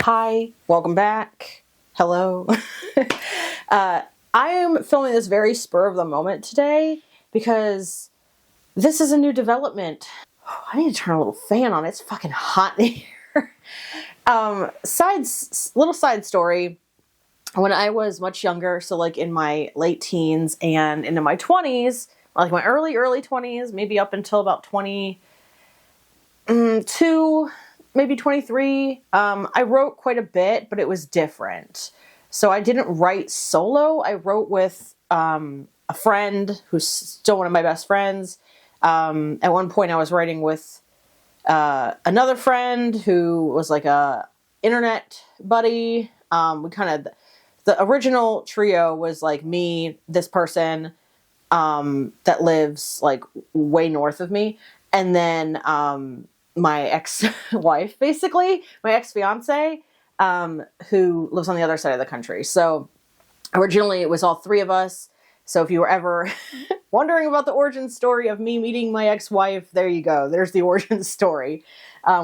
Hi, welcome back. Hello. I am filming this very spur of the moment today because this is a new development. Oh, I need to turn a little fan on. It's fucking hot in here. Little side story. When I was much younger, so like in my late teens and into my 20s, like my early 20s, maybe up until about 22, maybe 23, I wrote quite a bit, but it was different. So I didn't write solo. I wrote with a friend who's still one of my best friends. At one point I was writing with another friend who was like a internet buddy. The original trio was like me, this person that lives like way north of me, and then my ex-wife, basically, my ex-fiance, who lives on the other side of the country. So originally it was all three of us. So if you were ever wondering about the origin story of me meeting my ex-wife, there you go. There's the origin story.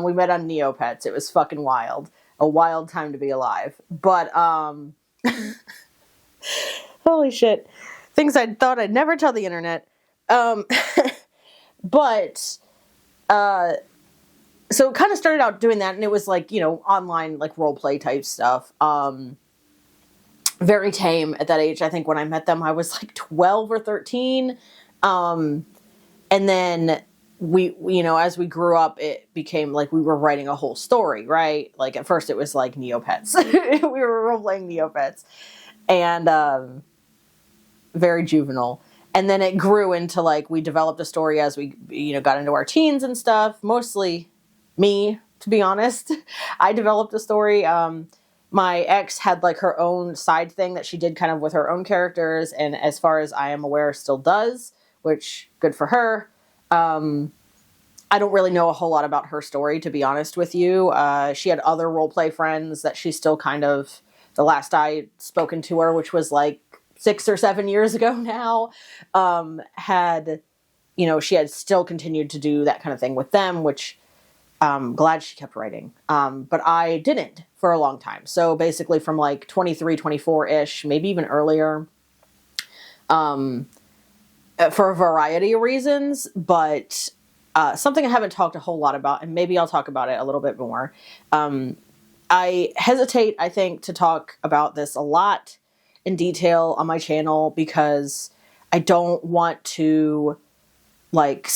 We met on Neopets. It was fucking wild. A wild time to be alive. But, holy shit. Things I thought I'd never tell the internet. So it kind of started out doing that, and it was like, you know, online, like, role play type stuff. Very tame at that age. I think when I met them, I was like 12 or 13. And then we, you know, as we grew up, it became like we were writing a whole story, right? Like at first it was like Neopets. We were role playing Neopets. And very juvenile. And then it grew into like, we developed a story as we, you know, got into our teens and stuff. Mostly me, to be honest. I developed a story. My ex had like her own side thing that she did kind of with her own characters, and as far as I am aware, still does, which good for her. I don't really know a whole lot about her story, to be honest with you. She had other roleplay friends that she still kind of, the last I spoken to her, which was like 6 or 7 years ago now, had, you know, she had still continued to do that kind of thing with them, which I'm glad she kept writing. But I didn't for a long time. So basically from like 23, 24-ish, maybe even earlier, for a variety of reasons, but something I haven't talked a whole lot about, and maybe I'll talk about it a little bit more. I hesitate, I think, to talk about this a lot in detail on my channel because I don't want to, like,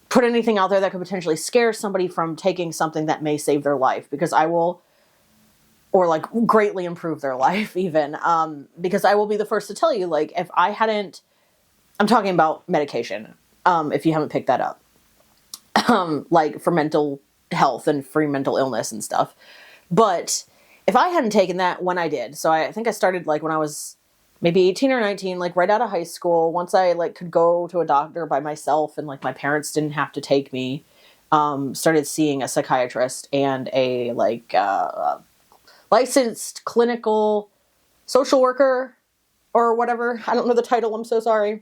put anything out there that could potentially scare somebody from taking something that may save their life, because I will, or like greatly improve their life even, because I will be the first to tell you, like, if I hadn't, I'm talking about medication, if you haven't picked that up, like for mental health and free mental illness and stuff. But if I hadn't taken that when I did, so I think I started like when I was maybe 18 or 19, like right out of high school, once I like could go to a doctor by myself and like my parents didn't have to take me, started seeing a psychiatrist and a like licensed clinical social worker or whatever. I don't know the title. I'm so sorry.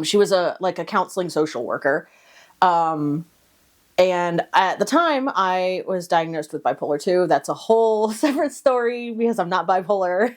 She was a counseling social worker. And at the time I was diagnosed with bipolar 2. That's a whole separate story because I'm not bipolar.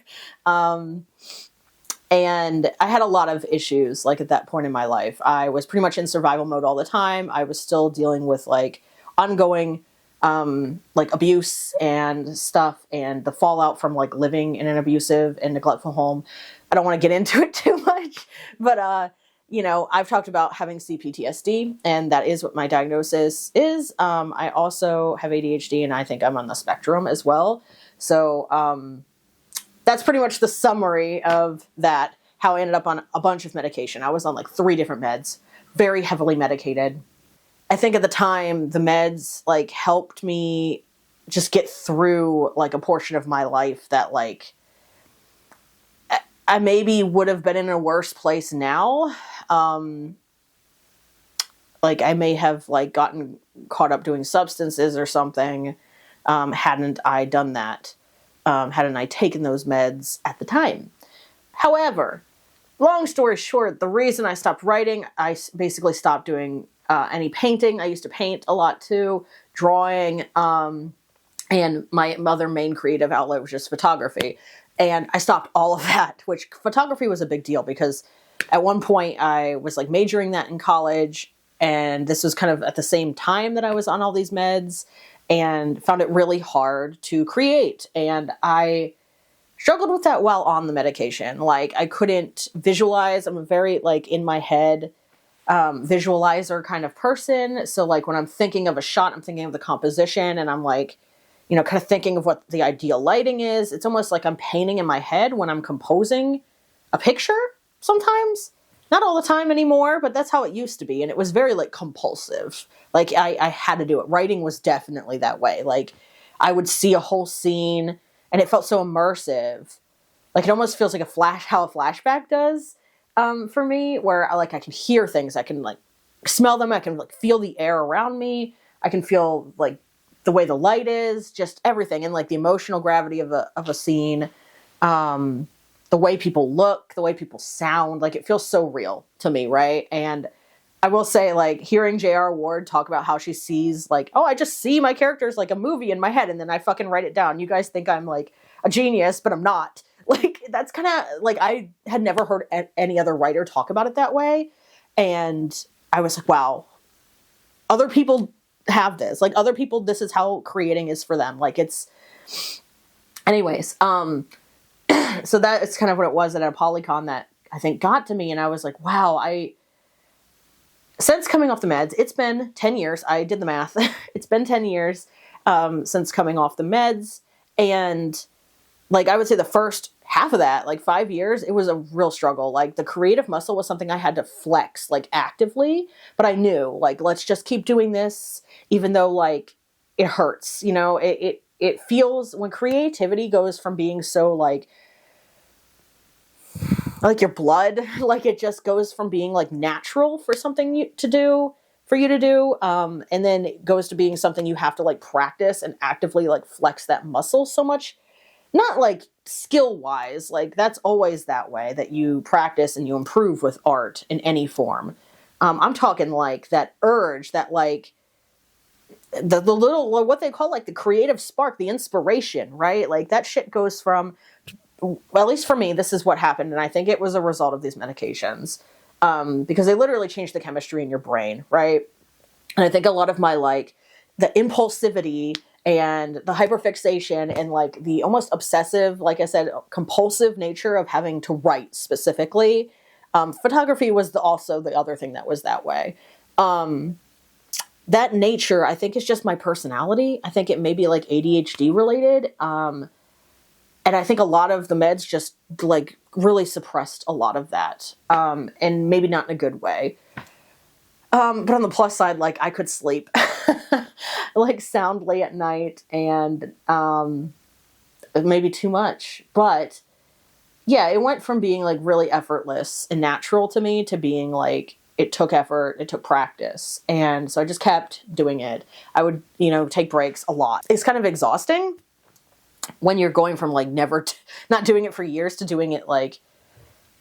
And I had a lot of issues, like, at that point in my life. I was pretty much in survival mode all the time. I was still dealing with, like, ongoing, like, abuse and stuff, and the fallout from, like, living in an abusive and neglectful home. I don't want to get into it too much, but, you know, I've talked about having CPTSD, and that is what my diagnosis is. I also have ADHD, and I think I'm on the spectrum as well. So, that's pretty much the summary of that, how I ended up on a bunch of medication. I was on like 3 different meds, very heavily medicated. I think at the time, the meds like helped me just get through like a portion of my life that like I maybe would have been in a worse place now. Like I may have like gotten caught up doing substances or something, hadn't I done that. Hadn't I taken those meds at the time. However, long story short, the reason I stopped writing, I basically stopped doing any painting. I used to paint a lot too, drawing, And my other main creative outlet was just photography. And I stopped all of that, which photography was a big deal because at one point I was like majoring that in college. And this was kind of at the same time that I was on all these meds and found it really hard to create. And I struggled with that while on the medication. Like I couldn't visualize. I'm a very like in my head visualizer kind of person. So like when I'm thinking of a shot, I'm thinking of the composition and I'm like, you know, kind of thinking of what the ideal lighting is. It's almost like I'm painting in my head when I'm composing a picture sometimes. Not all the time anymore, but that's how it used to be. And it was very like compulsive. Like I had to do it. Writing was definitely that way. Like I would see a whole scene and it felt so immersive. Like it almost feels like how a flashback does for me, where I can hear things. I can like smell them. I can like feel the air around me. I can feel like the way the light is, just everything, and like the emotional gravity of a scene, the way people look, the way people sound, like it feels so real to me, right? And I will say, like, hearing J.R. Ward talk about how she sees, like, oh, I just see my characters like a movie in my head, and then I fucking write it down. You guys think I'm like a genius, but I'm not. Like, that's kind of like, I had never heard any other writer talk about it that way, and I was like, wow, other people have this. Like other people, this is how creating is for them. Like it's, anyways. So that is kind of what it was at a Polycon that I think got to me, and I was like, wow. Since coming off the meds, it's been 10 years. I did the math. It's been 10 years since coming off the meds, and like I would say the first half of that, like 5 years, it was a real struggle. Like the creative muscle was something I had to flex like actively, but I knew like, let's just keep doing this, even though like it hurts, you know, it feels when creativity goes from being so like your blood, like it just goes from being like natural for something for you to do. And then it goes to being something you have to like practice and actively like flex that muscle so much. Not like skill wise, like that's always that way, that you practice and you improve with art in any form. I'm talking like that urge, that like the little, what they call like the creative spark, the inspiration, right? Like that shit goes from, well, at least for me, this is what happened. And I think it was a result of these medications, because they literally change the chemistry in your brain, right? And I think a lot of my like the impulsivity and the hyperfixation and like the almost obsessive, like I said, compulsive nature of having to write specifically. Photography was also the other thing that was that way. That nature, I think, is just my personality. I think it may be like ADHD related. And I think a lot of the meds just like really suppressed a lot of that. And maybe not in a good way. But on the plus side, like I could sleep like soundly at night, and maybe too much. But yeah, it went from being like really effortless and natural to me to being like, it took effort, it took practice. And so I just kept doing it. I would, take breaks a lot. It's kind of exhausting when you're going from like not doing it for years to doing it like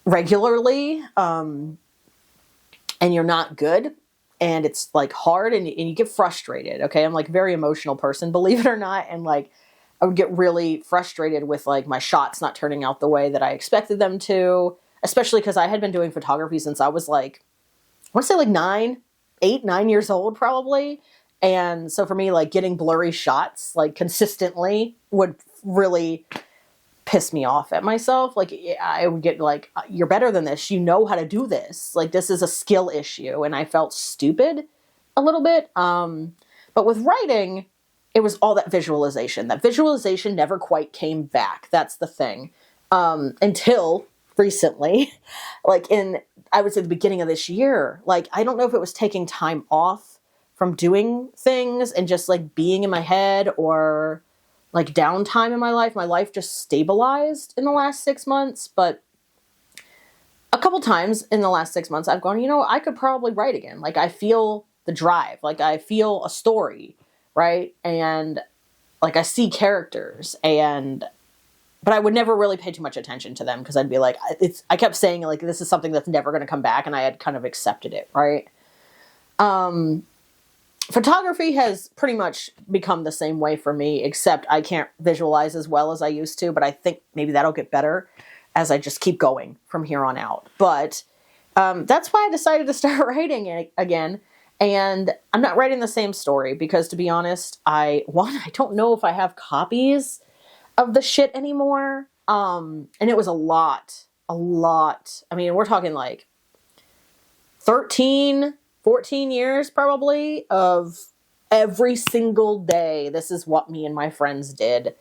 regularly. And you're not good, and it's like hard, and you get frustrated. Okay. I'm like a very emotional person, believe it or not. And like, I would get really frustrated with like my shots not turning out the way that I expected them to, especially because I had been doing photography since I was like, I want to say like 9 years old probably. And so for me, like getting blurry shots like consistently would really piss me off at myself. Like I would get like, you're better than this. You know how to do this. Like this is a skill issue. And I felt stupid a little bit. But with writing, it was all that visualization. That visualization never quite came back. That's the thing. Until recently, like I would say the beginning of this year, like, I don't know if it was taking time off from doing things and just like being in my head, or like downtime in my life. My life just stabilized in the last 6 months, but a couple times in the last 6 months I've gone, I could probably write again. Like I feel the drive, like I feel a story, right? And like I see characters, but I would never really pay too much attention to them because I'd be like, I kept saying like, this is something that's never going to come back. And I had kind of accepted it. Right. photography has pretty much become the same way for me, except I can't visualize as well as I used to, but I think maybe that'll get better as I just keep going from here on out. But that's why I decided to start writing it again. And I'm not writing the same story because, to be honest, I don't know if I have copies of the shit anymore. And it was a lot. I mean, we're talking like 13, 14 years probably of every single day. This is what me and my friends did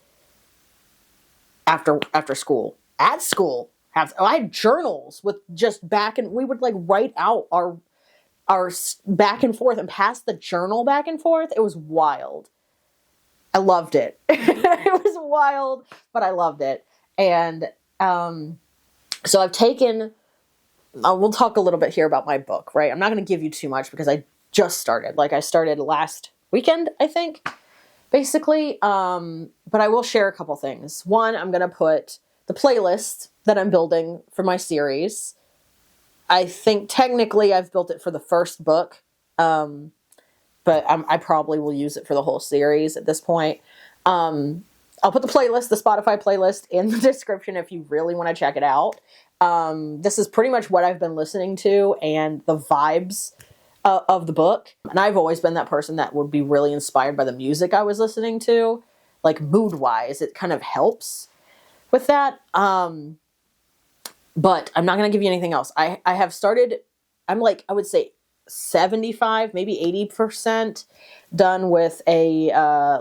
after school. At school, I had journals with just we would like write out our back and forth and pass the journal back and forth. It was wild. I loved it. It was wild, but I loved it. And so I've taken, we'll talk a little bit here about my book, right? I'm not going to give you too much because I just started. Like I started last weekend, I think, basically. But I will share a couple things. One, I'm going to put the playlist that I'm building for my series. I think technically I've built it for the first book, but I probably will use it for the whole series at this point. I'll put the playlist, the Spotify playlist, in the description if you really want to check it out. This is pretty much what I've been listening to and the vibes of the book. And I've always been that person that would be really inspired by the music I was listening to. Like mood-wise, it kind of helps with that. But I'm not going to give you anything else. I have started, I'm like, I would say 75, maybe 80% done with a,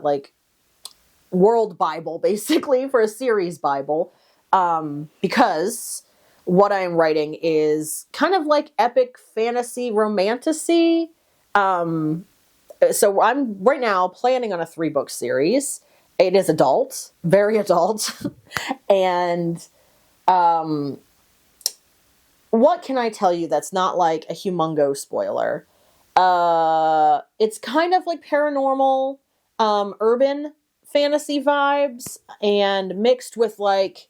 like, world Bible, basically, for a series Bible. Because what I'm writing is kind of like epic fantasy romantasy. So I'm right now planning on a 3-book series. It is adult, very adult. And, what can I tell you that's not like a humongo spoiler? It's kind of like paranormal, urban fantasy vibes and mixed with like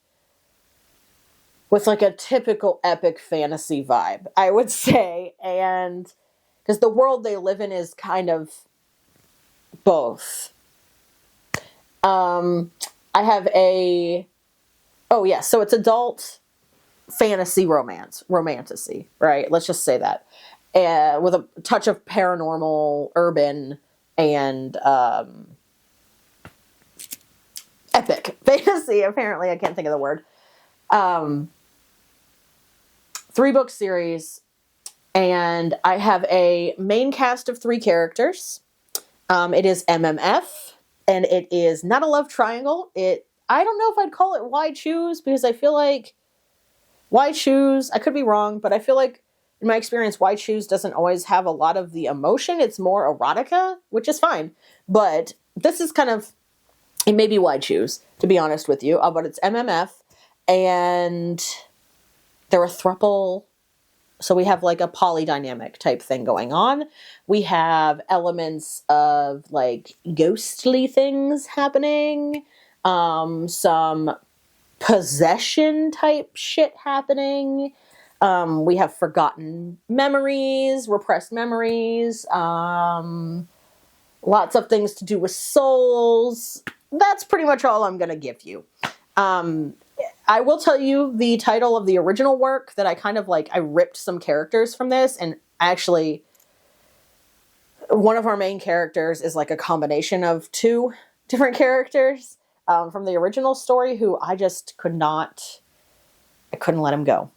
a typical epic fantasy vibe, I would say. And because the world they live in is kind of both. I have so it's adult fantasy romantasy, right? Let's just say that. With a touch of paranormal, urban, and epic fantasy, apparently. I can't think of the word. 3-book series, and I have a main cast of 3 characters. It is MMF, and it is not a love triangle. I don't know if I'd call it Why Choose, because I feel like Why Choose, I could be wrong, but I feel like in my experience, Why Choose doesn't always have a lot of the emotion. It's more erotica, which is fine. But this is kind of, it may be Why Choose, to be honest with you. But it's MMF, and they're a throuple. So we have like a polydynamic type thing going on. We have elements of like ghostly things happening. Some possession type shit happening. We have forgotten memories, repressed memories, lots of things to do with souls. That's pretty much all I'm going to give you. I will tell you the title of the original work that I kind of like, I ripped some characters from this, and actually one of our main characters is like a combination of 2 different characters from the original story who I just couldn't let him go.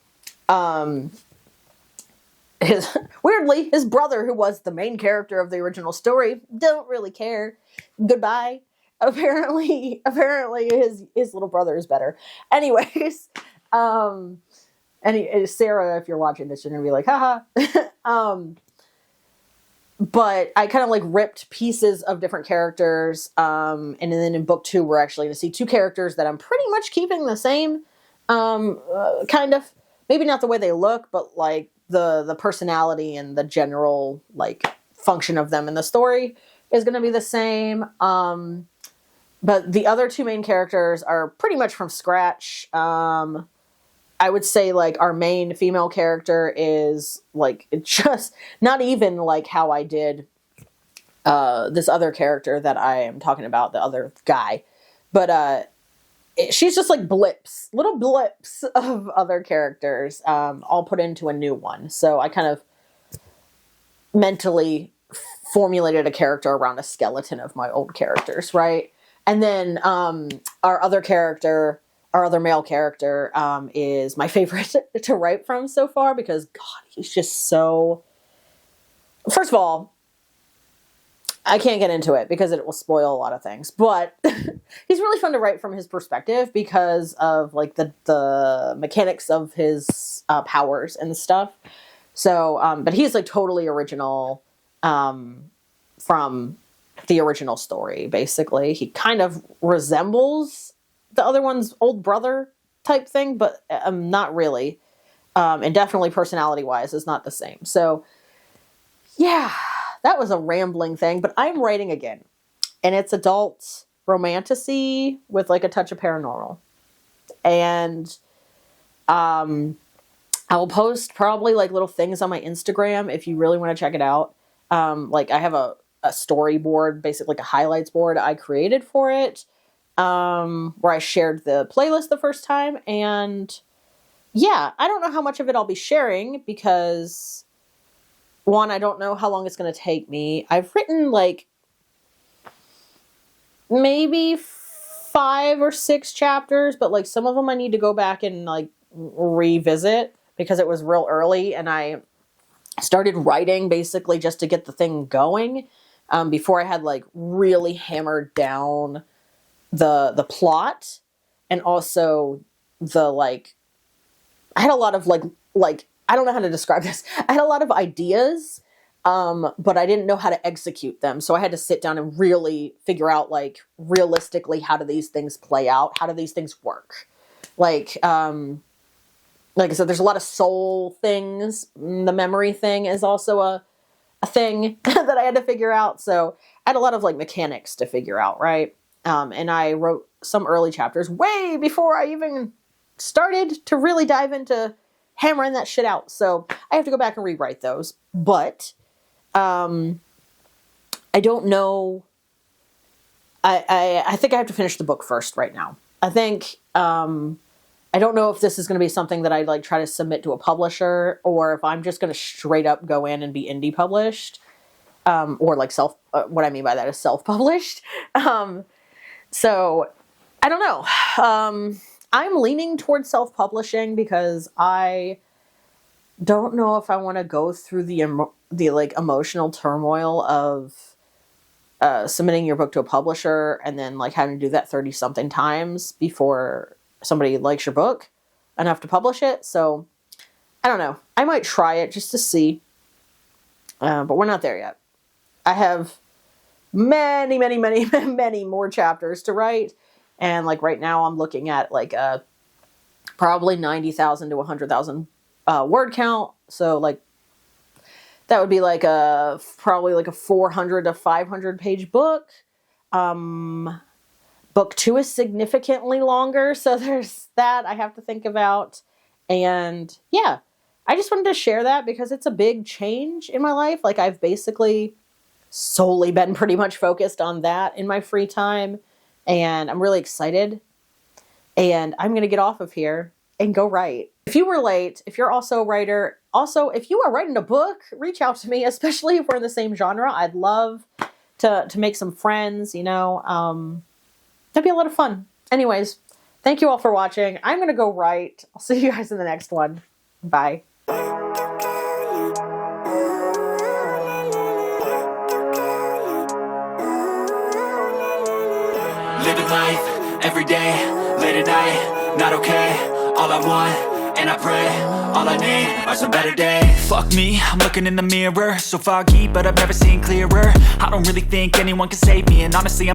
Weirdly, his brother, who was the main character of the original story, don't really care. Goodbye. Apparently his little brother is better. Anyways, and Sarah, if you're watching this, you're gonna be like, haha. But I kind of like ripped pieces of different characters. And then in book 2, we're actually going to see 2 characters that I'm pretty much keeping the same, kind of, maybe not the way they look, but like the personality and the general like function of them in the story is going to be the same. But the other 2 main characters are pretty much from scratch. I would say like our main female character is like just not even like how I did this other character that I am talking about, the other guy. But she's just like blips, little blips of other characters, all put into a new one. So I kind of mentally formulated a character around a skeleton of my old characters, right? And then our other character, our other male character, is my favorite to write from so far because, God, he's just so... First of all, I can't get into it because it will spoil a lot of things, but he's really fun to write from his perspective because of like the mechanics of his powers and stuff. So, but he's like totally original from the original story, basically. He kind of resembles the other one's old brother type thing, but not really. And definitely personality-wise is not the same. So, yeah, that was a rambling thing, but I'm writing again. And it's adult romantasy with like a touch of paranormal. And I will post probably like little things on my Instagram if you really want to check it out. Like I have a storyboard, basically like a highlights board I created for it, where I shared the playlist the first time. And yeah, I don't know how much of it I'll be sharing because... One, I don't know how long it's going to take me. I've written like maybe 5 or 6 chapters, but like some of them I need to go back and like revisit because it was real early and I started writing basically just to get the thing going before I had like really hammered down the plot and also the like, I had a lot of like I don't know how to describe this. I had a lot of ideas, but I didn't know how to execute them. So I had to sit down and really figure out, like, realistically, how do these things play out? How do these things work? Like I said, there's a lot of soul things. The memory thing is also a thing that I had to figure out. So I had a lot of, like, mechanics to figure out, right? And I wrote some early chapters way before I even started to really dive into hammering that shit out. So I have to go back and rewrite those. But I don't know. I think I have to finish the book first right now. I think I don't know if this is going to be something that I like try to submit to a publisher or if I'm just going to straight up go in and be indie published or like what I mean by that is self-published. So I don't know. I'm leaning towards self-publishing because I don't know if I want to go through the like emotional turmoil of submitting your book to a publisher and then like having to do that 30 something times before somebody likes your book enough to publish it. So I don't know. I might try it just to see, but we're not there yet. I have many, many, many, many more chapters to write. And like right now I'm looking at like probably 90,000 to 100,000 word count. So like that would be like probably like a 400 to 500 page book. Book 2 is significantly longer. So there's that I have to think about. And yeah, I just wanted to share that because it's a big change in my life. Like I've basically solely been pretty much focused on that in my free time. And I'm really excited. And I'm going to get off of here and go write. If you were late, if you're also a writer, also, if you are writing a book, reach out to me, especially if we're in the same genre. I'd love to make some friends, you know. That'd be a lot of fun. Anyways, thank you all for watching. I'm going to go write. I'll see you guys in the next one. Bye. Living life, every day, late at night, not okay. All I want, and I pray, all I need are some better days. Fuck me, I'm looking in the mirror, so foggy, but I've never seen clearer. I don't really think anyone can save me, and honestly,